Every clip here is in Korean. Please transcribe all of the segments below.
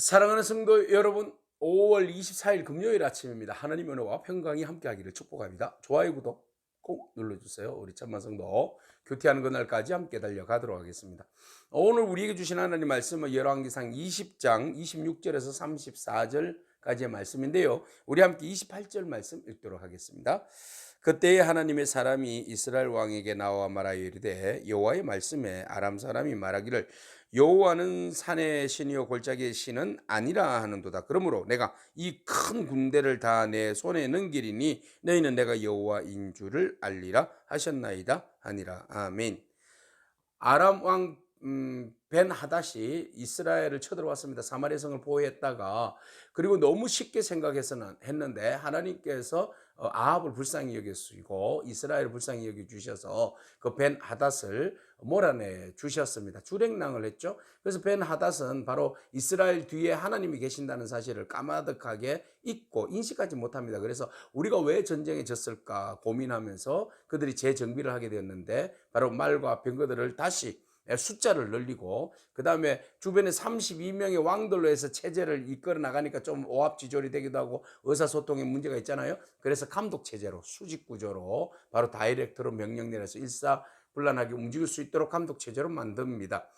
사랑하는 성도 여러분, 5월 24일 금요일 아침입니다. 하나님의 은혜와 평강이 함께하기를 축복합니다. 좋아요, 구독 꼭 눌러주세요. 우리 천만 성도 교태하는 그날까지 함께 달려가도록 하겠습니다. 오늘 우리에게 주신 하나님 말씀은 열왕기상 20장 26절에서 34절까지의 말씀인데요. 우리 함께 28절 말씀 읽도록 하겠습니다. 그때에 하나님의 사람이 이스라엘 왕에게 나와 말하여 이르되 여호와의 말씀에 아람 사람이 말하기를 여호와는 산의 신이요 골짜기의 신은 아니라 하는도다. 그러므로 내가 이 큰 군대를 다 내 손에 넘기리니 너희는 내가 여호와인 줄을 알리라 하셨나이다 하니라. 아멘. 아람 왕 벤 하닷이 이스라엘을 쳐들어왔습니다. 사마리아 성을 보호했다가, 그리고 너무 쉽게 생각해서는 했는데 하나님께서 아합을 불쌍히 여기시고 이스라엘을 불쌍히 여겨 주셔서 그 벤 하닷을 몰아내 주셨습니다. 주랭랑을 했죠. 그래서 벤 하닷은 바로 이스라엘 뒤에 하나님이 계신다는 사실을 까마득하게 잊고 인식하지 못합니다. 그래서 우리가 왜 전쟁에 졌을까 고민하면서 그들이 재정비를 하게 되었는데, 바로 말과 병거들을 다시 숫자를 늘리고, 그 다음에 주변에 32명의 왕들로 해서 체제를 이끌어 나가니까 좀 오합지졸이 되기도 하고 의사소통에 문제가 있잖아요. 그래서 감독체제로, 수직구조로, 바로 다이렉트로 명령 내려서 일사불란하게 움직일 수 있도록 감독체제로 만듭니다.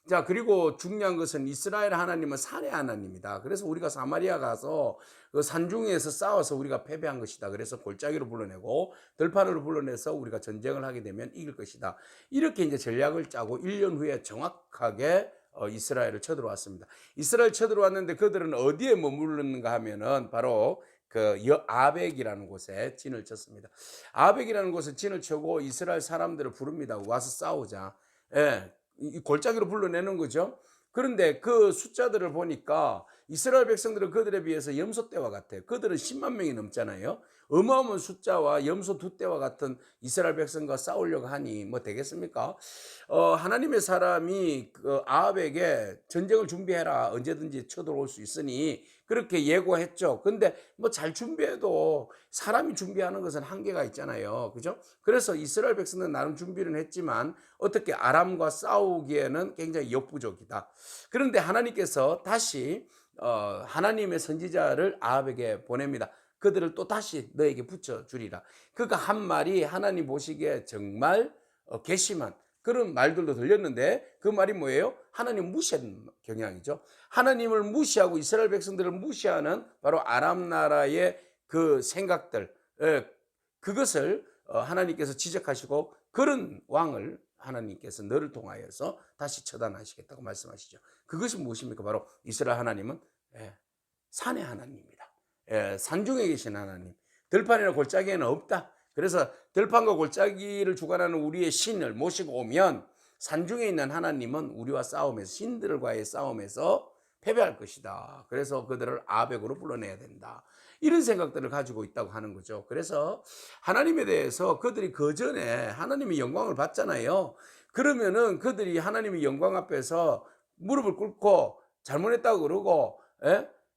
자, 그리고 중요한 것은 이스라엘 하나님은 산의 하나님이다. 그래서 우리가 사마리아 가서 그 산중에서 싸워서 우리가 패배한 것이다. 그래서 골짜기로 불러내고 들판으로 불러내서 우리가 전쟁을 하게 되면 이길 것이다. 이렇게 이제 전략을 짜고 1년 후에 정확하게 이스라엘을 쳐들어왔습니다. 이스라엘 쳐들어왔는데 그들은 어디에 머무르는가 하면은 바로 그 아벡이라는 곳에 진을 쳤습니다. 아벡이라는 곳에 진을 쳐고 이스라엘 사람들을 부릅니다. 와서 싸우자. 예. 이 골짜기로 불러내는 거죠. 그런데 그 숫자들을 보니까 이스라엘 백성들은 그들에 비해서 염소 떼와 같아요. 그들은 10만 명이 넘잖아요. 어마어마한 숫자와 염소 두 떼와 같은 이스라엘 백성과 싸우려고 하니 뭐 되겠습니까? 하나님의 사람이 그 아합에게 전쟁을 준비해라, 언제든지 쳐들어올 수 있으니 그렇게 예고했죠. 근데 뭐 잘 준비해도 사람이 준비하는 것은 한계가 있잖아요. 그죠? 그래서 이스라엘 백성은 나름 준비는 했지만 어떻게 아람과 싸우기에는 굉장히 역부족이다. 그런데 하나님께서 다시 하나님의 선지자를 아합에게 보냅니다. 그들을 또 다시 너에게 붙여주리라. 그가 한 말이 하나님 보시기에 정말 괘씸한 그런 말들도 들렸는데, 그 말이 뭐예요? 하나님 무시하는 경향이죠. 하나님을 무시하고 이스라엘 백성들을 무시하는 바로 아람 나라의 그 생각들, 그것을 하나님께서 지적하시고 그런 왕을 하나님께서 너를 통하여서 다시 처단하시겠다고 말씀하시죠. 그것이 무엇입니까? 바로 이스라엘 하나님은 산의 하나님입니다. 산중에 계신 하나님, 들판이나 골짜기에는 없다. 그래서 들판과 골짜기를 주관하는 우리의 신을 모시고 오면 산중에 있는 하나님은 우리와 싸움에서, 신들과의 싸움에서 패배할 것이다. 그래서 그들을 아벡으로 불러내야 된다. 이런 생각들을 가지고 있다고 하는 거죠. 그래서 하나님에 대해서 그들이 그전에 하나님의 영광을 받잖아요. 그러면은 그들이 하나님의 영광 앞에서 무릎을 꿇고 잘못했다고 그러고,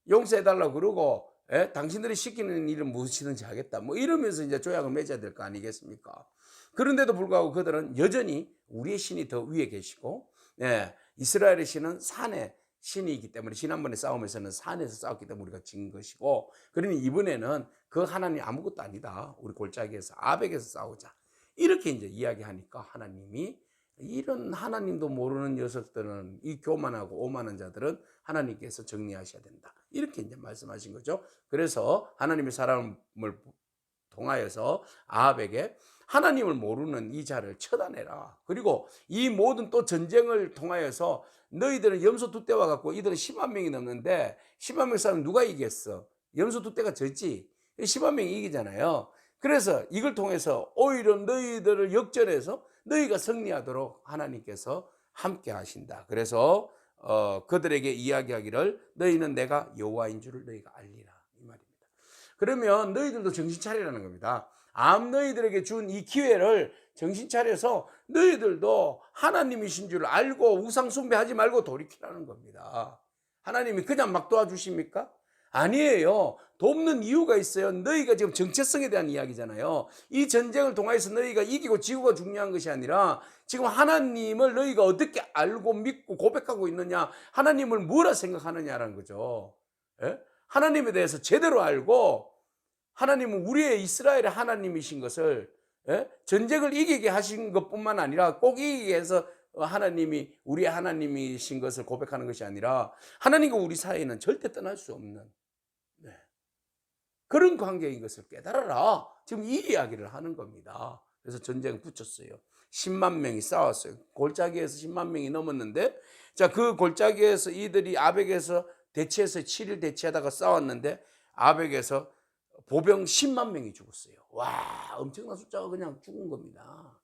용서해달라고 그러고, 당신들이 시키는 일은 무엇이든지 하겠다, 뭐 이러면서 이제 조약을 맺어야 될 거 아니겠습니까? 그런데도 불구하고 그들은 여전히 우리의 신이 더 위에 계시고, 이스라엘의 신은 산의 신이기 때문에 지난번에 싸움에서는 산에서 싸웠기 때문에 우리가 진 것이고, 그러니 이번에는 그 하나님 아무것도 아니다, 우리 골짜기에서 아벡에서 싸우자, 이렇게 이제 이야기하니까 하나님이, 이런 하나님도 모르는 녀석들은, 이 교만하고 오만한 자들은 하나님께서 정리하셔야 된다, 이렇게 이제 말씀하신 거죠. 그래서 하나님의 사람을 통하여서 아합에게 하나님을 모르는 이 자를 처단해라. 그리고 이 모든 또 전쟁을 통하여서 너희들은 염소 두 떼와 같고 이들은 10만 명이 넘는데 10만 명 싸우면 누가 이겼어? 염소 두 떼가 졌지. 10만 명이 이기잖아요. 그래서 이걸 통해서 오히려 너희들을 역전해서 너희가 승리하도록 하나님께서 함께 하신다. 그래서 그들에게 이야기하기를 너희는 내가 여호와인 줄을 너희가 알리라, 이 말입니다. 그러면 너희들도 정신 차리라는 겁니다. 너희들에게 준 이 기회를 정신 차려서 너희들도 하나님이신 줄 알고 우상 숭배하지 말고 돌이키라는 겁니다. 하나님이 그냥 막 도와주십니까? 아니에요. 돕는 이유가 있어요. 너희가 지금 정체성에 대한 이야기잖아요. 이 전쟁을 통해서 너희가 이기고 지구가 중요한 것이 아니라 지금 하나님을 너희가 어떻게 알고 믿고 고백하고 있느냐, 하나님을 뭐라 생각하느냐라는 거죠. 예? 하나님에 대해서 제대로 알고 하나님은 우리의 이스라엘의 하나님이신 것을, 예? 전쟁을 이기게 하신 것뿐만 아니라 꼭 이기게 해서 하나님이 우리의 하나님이신 것을 고백하는 것이 아니라 하나님과 우리 사이에는 절대 떠날 수 없는, 네, 그런 관계인 것을 깨달아라. 지금 이 이야기를 하는 겁니다. 그래서 전쟁을 붙였어요. 10만 명이 싸웠어요. 골짜기에서 10만 명이 넘었는데, 자, 그 골짜기에서 이들이 아벡에서 대치해서 7일 대치하다가 싸웠는데 아벡에서 보병 10만 명이 죽었어요. 와, 엄청난 숫자가 그냥 죽은 겁니다.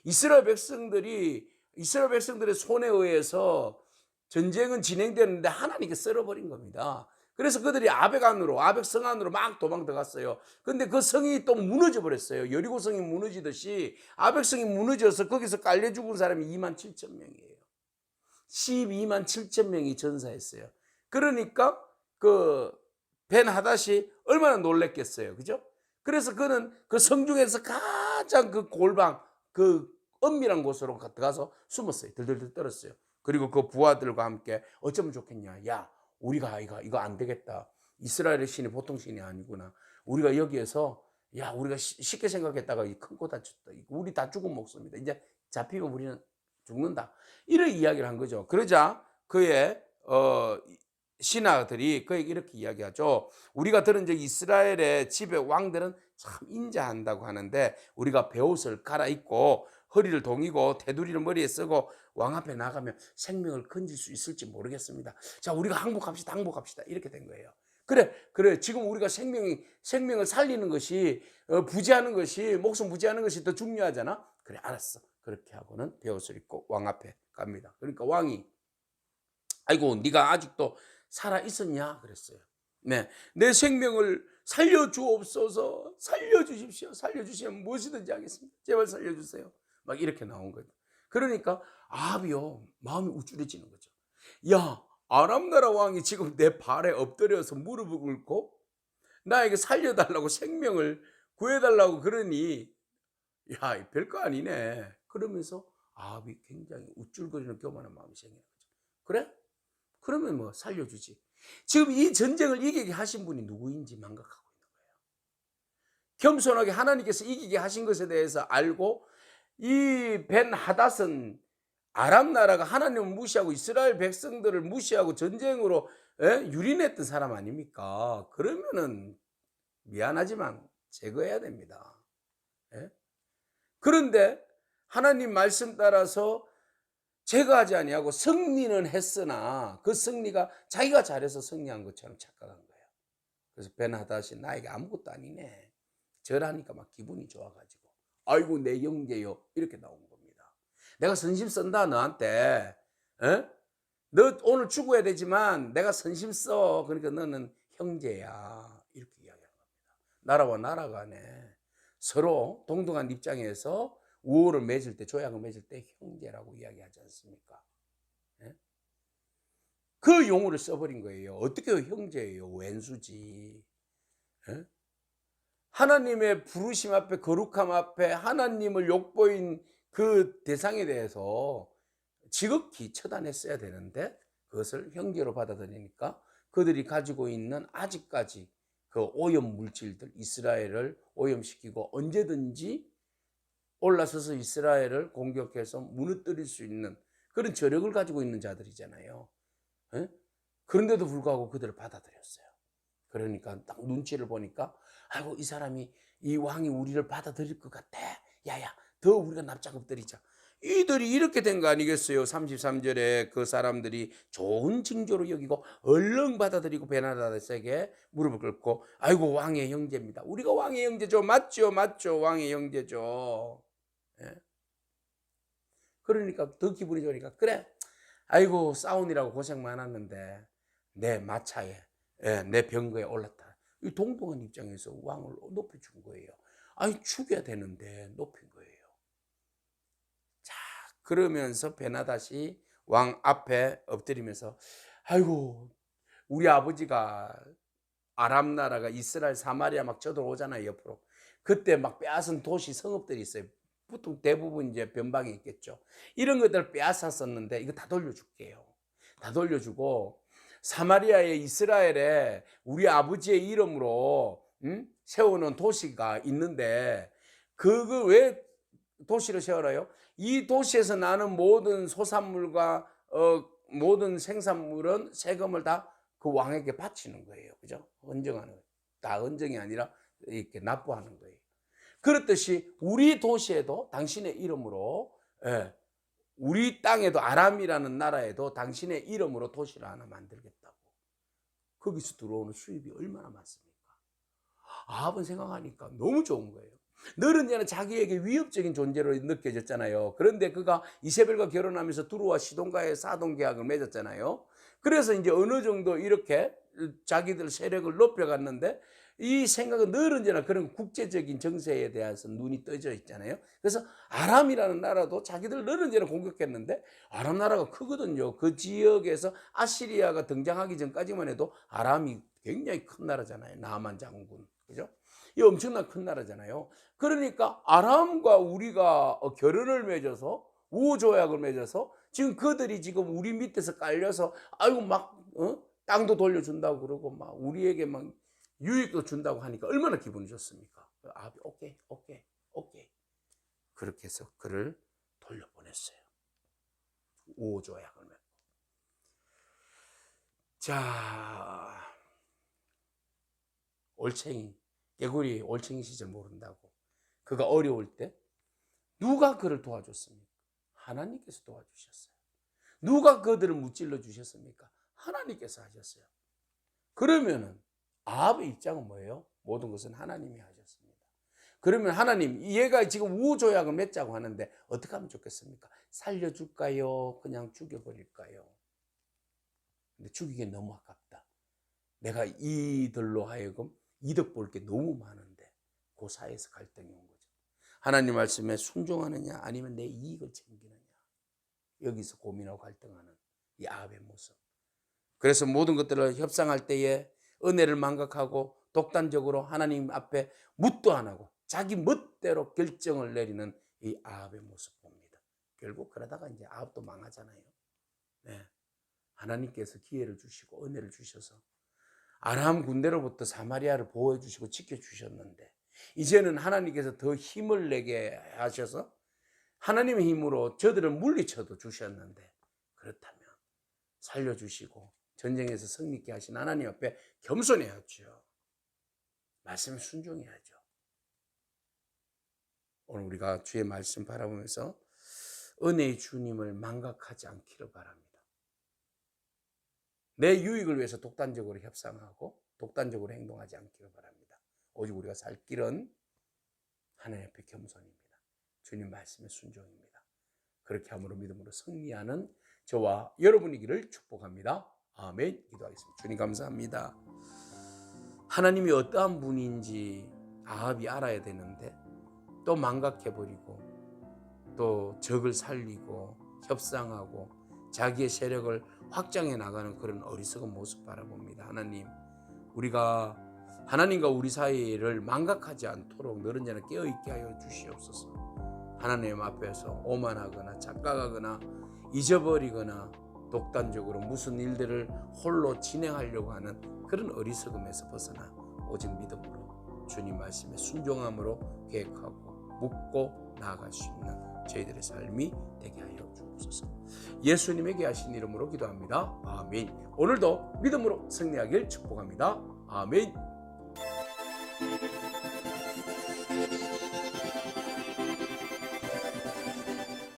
이스라엘 백성들의 손에 의해서 전쟁은 진행되는데 하나님께 썰어버린 겁니다. 그래서 그들이 아벡 성 안으로 막 도망 들어갔어요. 근데 그 성이 또 무너져 버렸어요. 여리고 성이 무너지듯이 아벡 성이 무너져서 거기서 깔려 죽은 사람이 2만 7천 명이에요. 12만 7천 명이 전사했어요. 그러니까 그 벤하닷이 얼마나 놀랬겠어요. 그죠? 그래서 그는 그 성중에서 가장 그 골방, 그 은밀한 곳으로 들어가서 숨었어요. 들들들 떨었어요. 그리고 그 부하들과 함께 어쩌면 좋겠냐. 야, 우리가 이거 안 되겠다. 이스라엘의 신이 보통 신이 아니구나. 우리가 여기에서, 야, 우리가 쉽게 생각했다가 큰 코 다쳤다. 우리 다 죽은 목숨이다. 이제 잡히면 우리는 죽는다. 이런 이야기를 한 거죠. 그러자 그의 신하들이 그에게 이렇게 이야기하죠. 우리가 들은 적 이스라엘의 집의 왕들은 참 인자한다고 하는데 우리가 베옷을 갈아입고 허리를 동이고 테두리를 머리에 쓰고 왕 앞에 나가면 생명을 건질 수 있을지 모르겠습니다. 자, 우리가 항복합시다. 이렇게 된 거예요. 그래. 지금 우리가 생명을 살리는 것이, 부지하는 것이, 목숨 부지하는 것이 더 중요하잖아. 그래, 알았어. 그렇게 하고는 베옷을 입고 왕 앞에 갑니다. 그러니까 왕이, 아이고, 네가 아직도 살아 있었냐? 그랬어요. 네, 내 생명을 살려주옵소서. 살려주십시오. 살려주시면 무엇이든지 하겠습니다. 제발 살려주세요. 막 이렇게 나온 거예요. 그러니까 아합이요, 마음이 우쭐해지는 거죠. 야, 아람 나라 왕이 지금 내 발에 엎드려서 무릎을 꿇고 나에게 살려달라고, 생명을 구해달라고 그러니, 야, 별거 아니네. 그러면서 아합이 굉장히 우쭐거리는 교만한 마음이 생기는 거죠. 그래? 그러면 뭐 살려주지. 지금 이 전쟁을 이기게 하신 분이 누구인지 망각하고 있는 거예요. 겸손하게 하나님께서 이기게 하신 것에 대해서 알고, 이 벤하닷은 아람 나라가 하나님을 무시하고 이스라엘 백성들을 무시하고 전쟁으로 유린했던 사람 아닙니까? 그러면은 미안하지만 제거해야 됩니다. 예? 그런데 하나님 말씀 따라서 제거하지 아니하고 승리는 했으나 그 승리가 자기가 잘해서 승리한 것처럼 착각한 거예요. 그래서 벤하닷이 나에게 아무것도 아니네, 절하니까 막 기분이 좋아가지고, 아이고 내 형제요, 이렇게 나온 겁니다. 내가 선심 쓴다 너한테. 에? 너 오늘 죽어야 되지만 내가 선심 써. 그러니까 너는 형제야, 이렇게 이야기하는 겁니다. 나라와 나라 간에 서로 동등한 입장에서 우호를 맺을 때, 조약을 맺을 때 형제라고 이야기하지 않습니까? 예? 그 용어를 써버린 거예요. 어떻게 형제예요? 왼수지. 예? 하나님의 부르심 앞에, 거룩함 앞에 하나님을 욕보인 그 대상에 대해서 지극히 처단했어야 되는데 그것을 형제로 받아들이니까 그들이 가지고 있는 아직까지 그 오염 물질들, 이스라엘을 오염시키고 언제든지 올라서서 이스라엘을 공격해서 무너뜨릴 수 있는 그런 저력을 가지고 있는 자들이잖아요. 에? 그런데도 불구하고 그들을 받아들였어요. 그러니까 딱 눈치를 보니까, 아이고, 이 왕이 우리를 받아들일 것 같아. 야야, 더 우리가 납작 엎드리자. 이들이 이렇게 된 거 아니겠어요? 33절에 그 사람들이 좋은 징조로 여기고 얼른 받아들이고 벤하닷에게 무릎을 꿇고, 아이고, 왕의 형제입니다. 우리가 왕의 형제죠. 맞죠? 왕의 형제죠. 예? 그러니까 더 기분이 좋으니까, 그래, 아이고, 싸우느라고 고생 많았는데 내 마차에, 내 병거에 올랐다. 이 동등한 입장에서 왕을 높여준 거예요. 아니, 죽여야 되는데 높인 거예요. 자, 그러면서 벤하닷이 왕 앞에 엎드리면서, 아이고, 우리 아버지가 아람 나라가 이스라엘 사마리아 막 쳐들어오잖아요, 옆으로. 그때 막 빼앗은 도시 성읍들이 있어요. 보통 대부분 이제 변방에 있겠죠. 이런 것들을 빼앗았었는데 이거 다 돌려줄게요. 다 돌려주고 사마리아의 이스라엘에 우리 아버지의 이름으로 세우는 도시가 있는데 그거 왜 도시를 세워라요? 이 도시에서 나는 모든 소산물과 모든 생산물은 세금을 다 그 왕에게 바치는 거예요. 그죠? 헌정하는 거예요. 다 헌정이 아니라 이렇게 납부하는 거예요. 그렇듯이 우리 도시에도 당신의 이름으로, 우리 땅에도 아람이라는 나라에도 당신의 이름으로 도시를 하나 만들겠다고. 거기서 들어오는 수입이 얼마나 많습니까? 아합은 생각하니까 너무 좋은 거예요. 늘은 이제는 자기에게 위협적인 존재로 느껴졌잖아요. 그런데 그가 이세벨과 결혼하면서 두루와 시돈과의 사돈 계약을 맺었잖아요. 그래서 이제 어느 정도 이렇게 자기들 세력을 높여갔는데 이 생각은 늘 언제나 그런 국제적인 정세에 대해서 눈이 떠져 있잖아요. 그래서 아람이라는 나라도 자기들 늘 언제나 공격했는데 아람 나라가 크거든요. 그 지역에서 아시리아가 등장하기 전까지만 해도 아람이 굉장히 큰 나라잖아요. 나만 장군. 그죠? 이 엄청난 큰 나라잖아요. 그러니까 아람과 우리가 결연을 맺어서 우호조약을 맺어서 지금 그들이 지금 우리 밑에서 깔려서 아이고 막 땅도 돌려준다고 그러고 막 우리에게 막 유익도 준다고 하니까 얼마나 기분이 좋습니까? 오케이. 그렇게 해서 그를 돌려보냈어요. 우호조약을 맺고. 자, 올챙이, 개구리 올챙이 시절 모른다고. 그가 어려울 때 누가 그를 도와줬습니까? 하나님께서 도와주셨어요. 누가 그들을 무찔러 주셨습니까? 하나님께서 하셨어요. 그러면은 아합의 입장은 뭐예요? 모든 것은 하나님이 하셨습니다. 그러면 하나님, 얘가 지금 우호조약을 맺자고 하는데 어떻게 하면 좋겠습니까? 살려줄까요? 그냥 죽여버릴까요? 근데 죽이기 너무 아깝다. 내가 이들로 하여금 이득 볼 게 너무 많은데 그 사이에서 갈등이 온 거죠. 하나님 말씀에 순종하느냐 아니면 내 이익을 챙기느냐. 여기서 고민하고 갈등하는 이 아합의 모습. 그래서 모든 것들을 협상할 때에 은혜를 망각하고 독단적으로 하나님 앞에 묻도 안 하고 자기 멋대로 결정을 내리는 이 아합의 모습 봅니다. 결국 그러다가 이제 아합도 망하잖아요. 네. 하나님께서 기회를 주시고 은혜를 주셔서 아람 군대로부터 사마리아를 보호해 주시고 지켜 주셨는데 이제는 하나님께서 더 힘을 내게 하셔서 하나님의 힘으로 저들을 물리쳐도 주셨는데 그렇다면 살려주시고 전쟁에서 승리케 하신 하나님 앞에 겸손해야죠. 말씀에 순종해야죠. 오늘 우리가 주의 말씀 바라보면서 은혜의 주님을 망각하지 않기를 바랍니다. 내 유익을 위해서 독단적으로 협상하고 독단적으로 행동하지 않기를 바랍니다. 오직 우리가 살 길은 하나님 앞에 겸손입니다. 주님 말씀에 순종입니다. 그렇게 함으로 믿음으로 승리하는 저와 여러분이기를 축복합니다. 아멘. 기도하겠습니다. 주님 감사합니다. 하나님이 어떠한 분인지 아합이 알아야 되는데 또 망각해버리고 또 적을 살리고 협상하고 자기의 세력을 확장해 나가는 그런 어리석은 모습 바라봅니다. 하나님, 우리가 하나님과 우리 사이를 망각하지 않도록 늘 언제나 깨어있게 하여 주시옵소서. 하나님 앞에서 오만하거나 착각하거나 잊어버리거나 독단적으로 무슨 일들을 홀로 진행하려고 하는 그런 어리석음에서 벗어나 오직 믿음으로 주님 말씀에 순종함으로 계획하고 묻고 나아갈 수 있는 저희들의 삶이 되게 하여 주옵소서. 예수님에게 하신 이름으로 기도합니다. 아멘. 오늘도 믿음으로 승리하길 축복합니다. 아멘.